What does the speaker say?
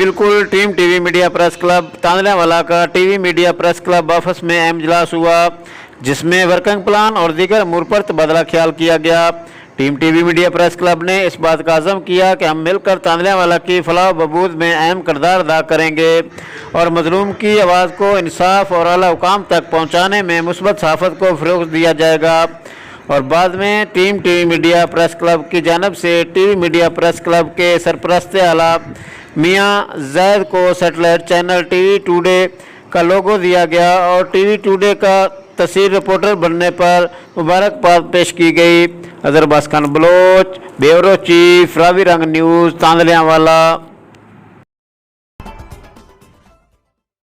जी बिल्कुल। Team TV media press club Tandlianwala का TV media press club office में अहम इजलास हुआ, जिसमें वर्किंग प्लान और दीगर अमूर पर तबादला ख्याल किया गया। Team TV media press club ने इस बात का अज़म किया कि हम मिलकर तांदल्यावाला की फलाह बहबूद में अहम किरदार अदा करेंगे और मजलूम की आवाज़ को इंसाफ और आला हुकाम तक पहुँचाने में मुस्बत सहाफ़त को फ़रोग़ दिया जाएगा। और बाद में team TV media press club की जानिब से टीवी मीडिया प्रेस क्लब के सरपरस्त आला मियाँ जैद को सैटेलाइट चैनल टीवी टुडे का लोगो दिया गया और टीवी टुडे का तस्वीर रिपोर्टर बनने पर मुबारकबाद पेश की गई। अजहर बास खान बलोच, ब्यूरो चीफ, रावी रंग न्यूज़, तांदल्यावाला।